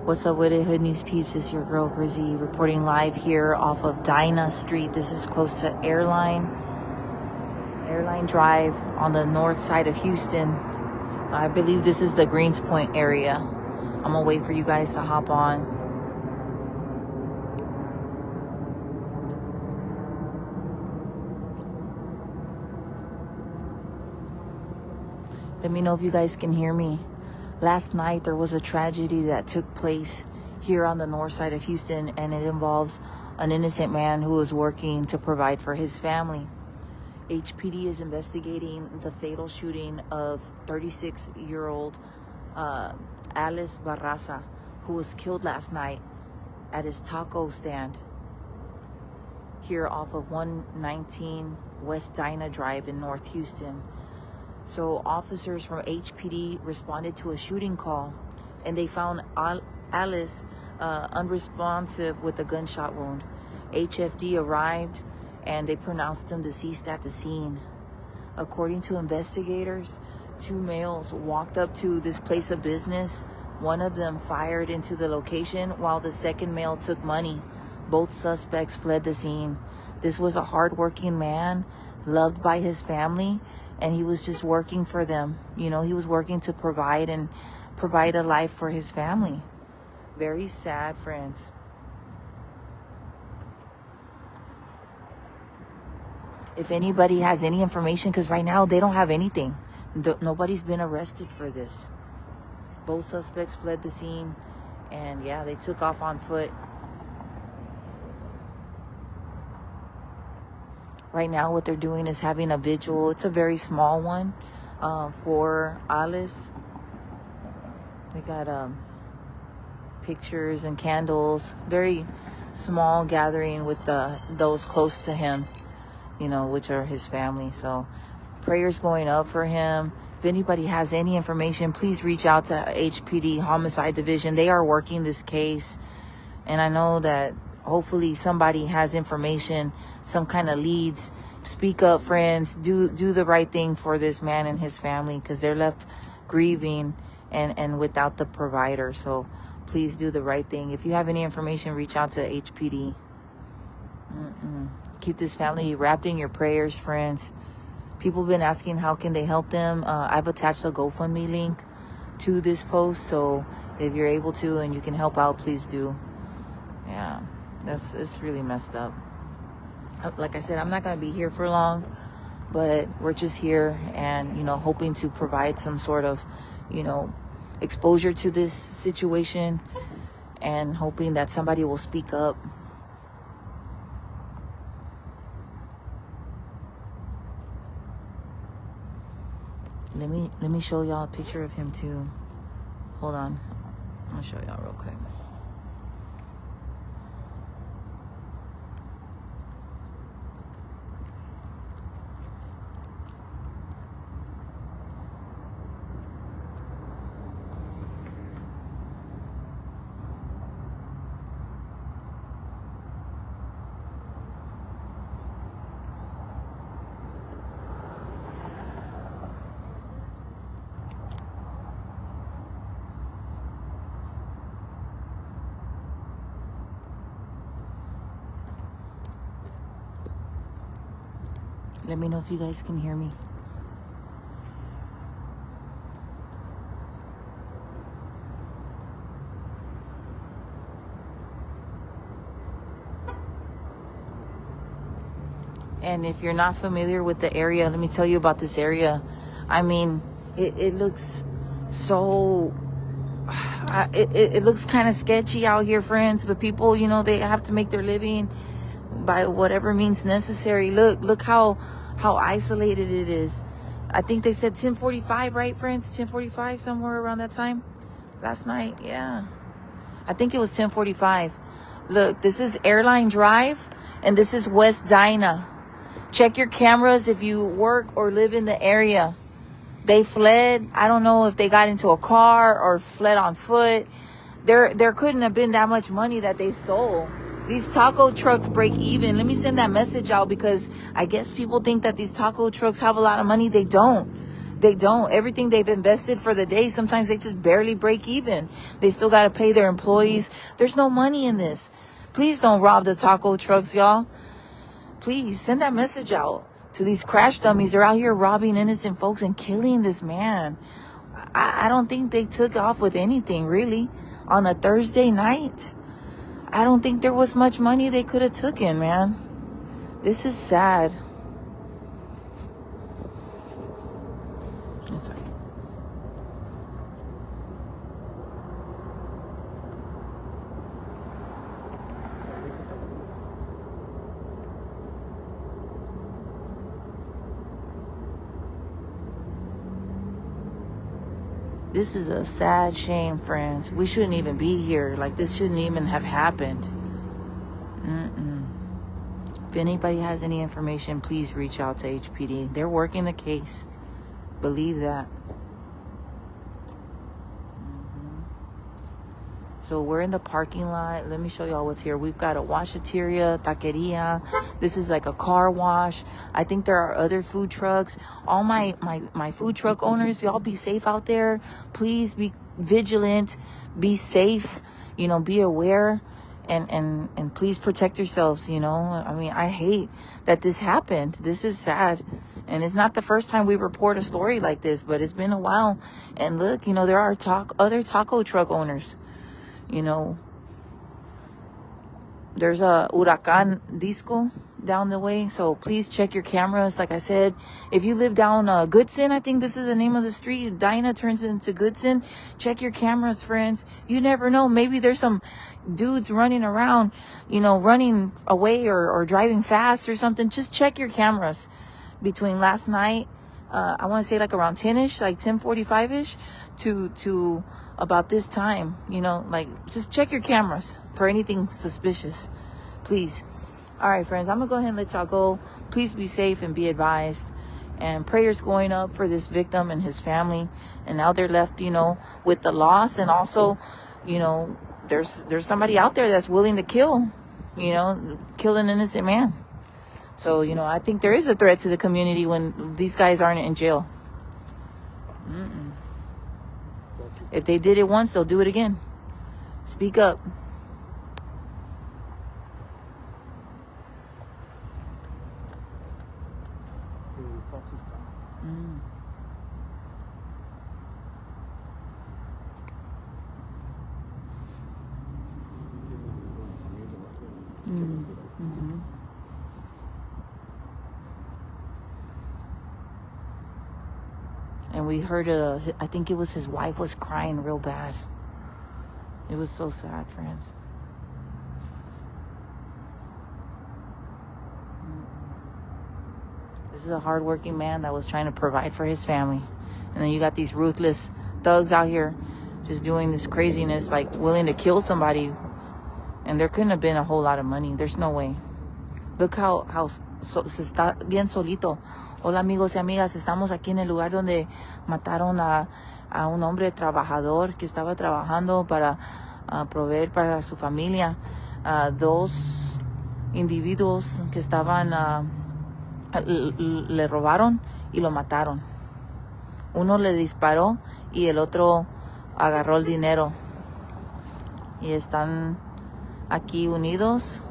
What's up with it, Hood News peeps? It's your girl Grizzy reporting live here off of Dinah Street. This is close to Airline Drive on the north side of Houston. I believe this is the Greens Point area. I'm gonna wait for you guys to hop on. Let me know if you guys can hear me. Last night, there was a tragedy that took place here on the north side of Houston, and it involves an innocent man who was working to provide for his family. HPD is investigating the fatal shooting of 36-year-old Aless Barraza, who was killed last night at his taco stand here off of 119 West Dinah Drive in North Houston. So officers from HPD responded to a shooting call, and they found Aless unresponsive with a gunshot wound. HFD arrived, and they pronounced him deceased at the scene. According to investigators, two males walked up to this place of business. One of them fired into the location, while the second male took money. Both suspects fled the scene. This was a hardworking man, loved by his family, and he was just working for them. You know, he was working to provide a life for his family. Very sad, friends. If anybody has any information, because right now they don't have anything. Nobody's been arrested for this. Both suspects fled the scene, and yeah, they took off on foot. Right now, what they're doing is having a vigil. It's a very small one for Aless. They got pictures and candles. Very small gathering with those close to him, you know, which are his family. So prayers going up for him. If anybody has any information, please reach out to HPD Homicide Division. They are working this case, and I know that hopefully somebody has information, some kind of leads. Speak up, friends. Do the right thing for this man and his family, because they're left grieving and without the provider. So please do the right thing. If you have any information, reach out to HPD. Keep this family wrapped in your prayers, friends. People have been asking how can they help them. I've attached a GoFundMe link to this post, so if you're able to and you can help out, please do. Yeah. It's really messed up. Like I said, I'm not going to be here for long, but we're just here and, you know, hoping to provide some sort of, you know, exposure to this situation, and hoping that somebody will speak up. Let me show y'all a picture of him too. Hold on. I'm going to show y'all real quick. Let me know if you guys can hear me. And if you're not familiar with the area, let me tell you about this area. I mean, it looks so... It looks kind of sketchy out here, friends. But people, you know, they have to make their living by whatever means necessary. Look how isolated it is. I think they said 10:45, right, friends? 10:45, somewhere around that time last night. Yeah, I think it was 10:45. Look, this is Airline Drive, and this is West Dinah. Check your cameras if you work or live in the area. They fled. I don't know if they got into a car or fled on foot. There couldn't have been that much money that they stole. These taco trucks break even. Let me send that message out, because I guess people think that these taco trucks have a lot of money. They don't. They don't. Everything they've invested for the day, sometimes they just barely break even. They still got to pay their employees. There's no money in this. Please don't rob the taco trucks, y'all. Please send that message out to these crash dummies. They're out here robbing innocent folks and killing this man. I don't think they took off with anything, really, on a Thursday night. I don't think there was much money they could have taken, man. This is sad. Sorry. This is a sad shame, friends. We shouldn't even be here. Like, this shouldn't even have happened. If anybody has any information, please reach out to HPD. They're working the case. Believe that. So we're in the parking lot. Let me show y'all what's here. We've got a washateria, taqueria. This is like a car wash. I think there are other food trucks. All my food truck owners, y'all be safe out there. Please be vigilant. Be safe. You know, be aware. And please protect yourselves, you know. I mean, I hate that this happened. This is sad. And it's not the first time we report a story like this, but it's been a while. And look, you know, there are other taco truck owners. You know, there's a Huracan Disco down the way. So please check your cameras. Like I said, if you live down Goodson, I think this is the name of the street. Dinah turns into Goodson. Check your cameras, friends. You never know. Maybe there's some dudes running around, you know, running away or driving fast or something. Just check your cameras. Between last night, I want to say like around 10-ish, like 10:45-ish to about this time, you know, like just check your cameras for anything suspicious, please. All right, friends, I'm gonna go ahead and let y'all go. Please be safe and be advised, and prayers going up for this victim and his family. And now they're left, you know, with the loss. And also, you know, there's somebody out there that's willing to kill an innocent man. So, you know, I think there is a threat to the community when these guys aren't in jail. If they did it once, they'll do it again. Speak up. And we heard, I think it was his wife was crying real bad. It was so sad, friends. This is a hardworking man that was trying to provide for his family. And then you got these ruthless thugs out here just doing this craziness, like willing to kill somebody. And there couldn't have been a whole lot of money. There's no way. Look how se está bien solito. Hola amigos y amigas, estamos aquí en el lugar donde mataron a un hombre trabajador que estaba trabajando para proveer para su familia. Dos individuos que estaban, le robaron y lo mataron. Uno le disparó y el otro agarró el dinero. Y están aquí unidos.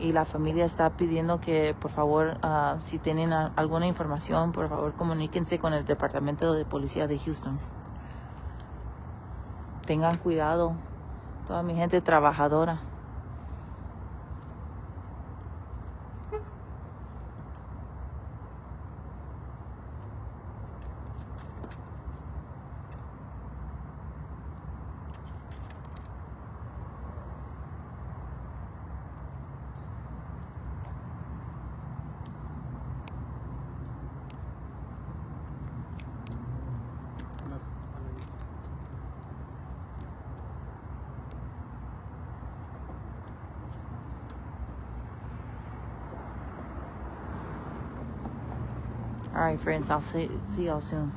Y la familia está pidiendo que, por favor, si tienen alguna información, por favor, comuníquense con el Departamento de Policía de Houston. Tengan cuidado, toda mi gente trabajadora. All right, friends, I'll see y'all soon.